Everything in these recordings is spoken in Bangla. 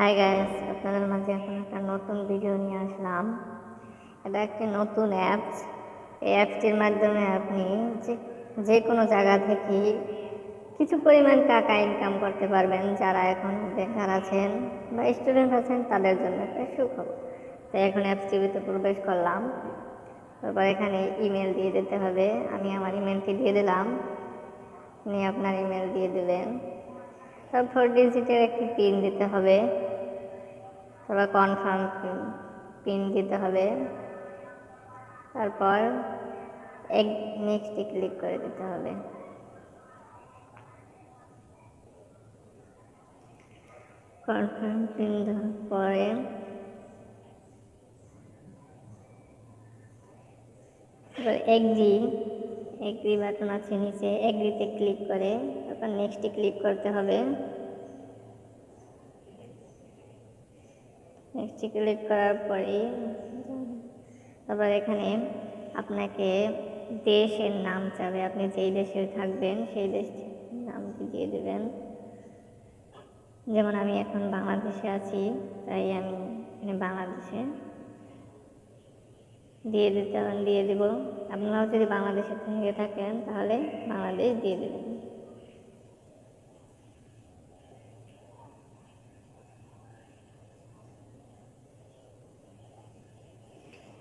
হাই গাইস, আপনাদের মাঝে এখন একটা নতুন ভিডিও নিয়ে আসলাম। এটা একটি নতুন অ্যাপস। এই অ্যাপসটির মাধ্যমে আপনি যে কোনো জায়গা থেকে কিছু পরিমাণ টাকা ইনকাম করতে পারবেন। যারা এখন বেকার আছেন বা স্টুডেন্ট আছেন তাদের জন্য একটা সুখবর। তাই এখন অ্যাপসটিতে প্রবেশ করলাম। তারপর এখানে ইমেল দিয়ে দিতে হবে। আমি আমার ইমেলটি দিয়ে দিলাম, আপনি আপনার ইমেল দিয়ে দেবেন। তারপর 4 ডিজিটের একটি পিন দিতে হবে, তারপর কনফার্ম পিন দিতে হবে। তারপর নেক্সটে ক্লিক করে দিতে হবে। কনফার্ম পিন দেওয়ার পরে এগ্রি বাটন আছে নিচে, এগ্রিতে ক্লিক করে তারপর নেক্সটে ক্লিক করতে হবে। নেক্সটে ক্লিক করার পরে তারপর এখানে আপনাকে দেশের নাম চাবে, আপনি যেই দেশে থাকবেন সেই দেশের নামটি দিয়ে দেবেন। যেমন আমি এখন বাংলাদেশে আছি, তাই আমি এখানে বাংলাদেশে দিয়ে দেব। আপনারাও যদি বাংলাদেশে থেকে থাকেন তাহলে বাংলাদেশ দিয়ে দেবেন।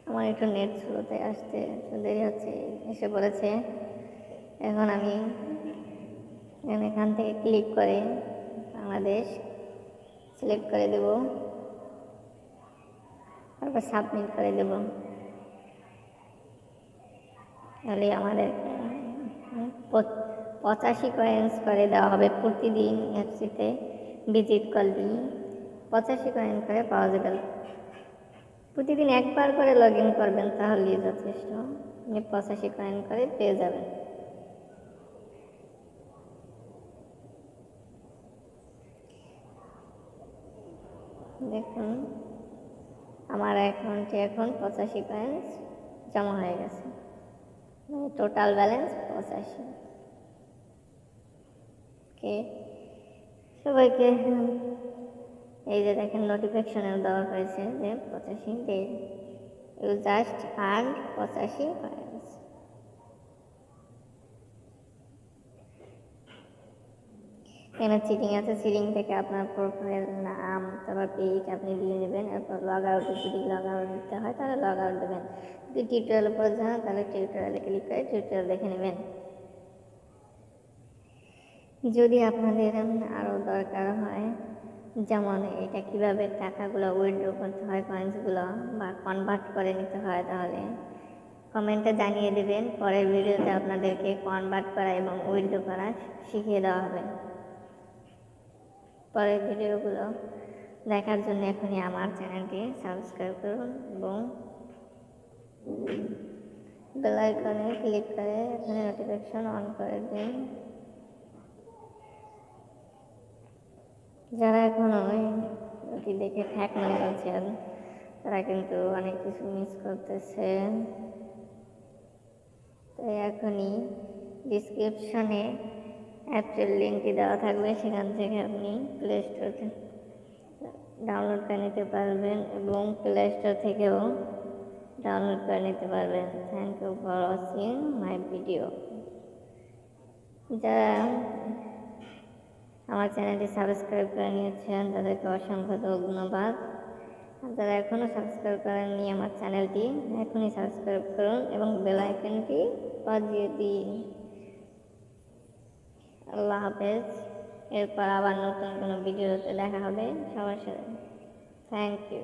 আমার একটু নেট স্লোতে আসতে দেরি হচ্ছে, এসে পড়েছে। এখন আমি এখান থেকে ক্লিক করে বাংলাদেশ সিলেক্ট করে দেব, তারপর সাবমিট করে দেব। তাহলে আমাদের 85 কয়েন্স করে দেওয়া হবে প্রতিদিন। অ্যাপসিতে ভিজিট করলেই 85 কয়েন করে পাওয়া যাবে। প্রতিদিন একবার করে লগ ইন করবেন, তাহলেই যথেষ্ট। আপনি 85 কয়েন করে পেয়ে যাবেন। দেখুন আমার অ্যাকাউন্টে এখন 85 কয়েন্স জমা হয়ে গেছে, টোটাল ব্যালেন্স 85। ওকে, সবাইকে এই যে দেখেন নোটিফিকেশনেও দেওয়া হয়েছে যে 85 day you just earn 85 coins. এখানে চিটিং আছে, চিটিং থেকে আপনার প্রোফাইল নাম তারপর পেজ আপনি দিয়ে নেবেন। এরপর লগ আউটে যদি লগ আউট দিতে হয় তাহলে লগ আউট দেবেন। যদি টিউটোরিয়াল উপরে যান তাহলে টিউটোরিয়ালে ক্লিক করে টিউটোরিয়াল দেখে নেবেন। যদি আপনাদের আরও দরকার হয়, যেমন এটা কিভাবে টাকাগুলো উইথড্র করতে হয়, কয়েন্সগুলো বা কনভার্ট করে নিতে হয়, তাহলে কমেন্টে জানিয়ে দেবেন। পরের ভিডিওতে আপনাদেরকে কনভার্ট করা এবং উইথড্র করা শিখিয়ে দেওয়া হবে। পরের ভিডিওগুলো দেখার জন্য এখনই আমার চ্যানেলটি সাবস্ক্রাইব করুন এবং বেল আইকনে ক্লিক করে এখানে নোটিফিকেশন অন করে দিন। যারা এখনো ওটি দেখে ফ্যাক মনে করছেন তারা কিন্তু অনেক কিছু মিস করতেছে। তাই এখনই ডিসক্রিপশনে অ্যাপসের লিঙ্কটি দেওয়া থাকবে, সেখান থেকে আপনি প্লে স্টোর ডাউনলোড করে নিতে পারবেন এবং প্লে স্টোর থেকেও ডাউনলোড করে নিতে পারবেন। Thank you for watching my video. যারা আমার চ্যানেলটি সাবস্ক্রাইব করে নিয়েছেন তাদেরকে অসংখ্য ধন্যবাদ। যারা এখনও সাবস্ক্রাইব করেননি আমার চ্যানেলটি এখনই সাবস্ক্রাইব করুন এবং বেল আইকনটি বাজিয়ে দিন। আল্লাহ হাফেজ। এরপর আবার নতুন কোনো ভিডিওতে দেখা হবে সবার সাথে। Thank you.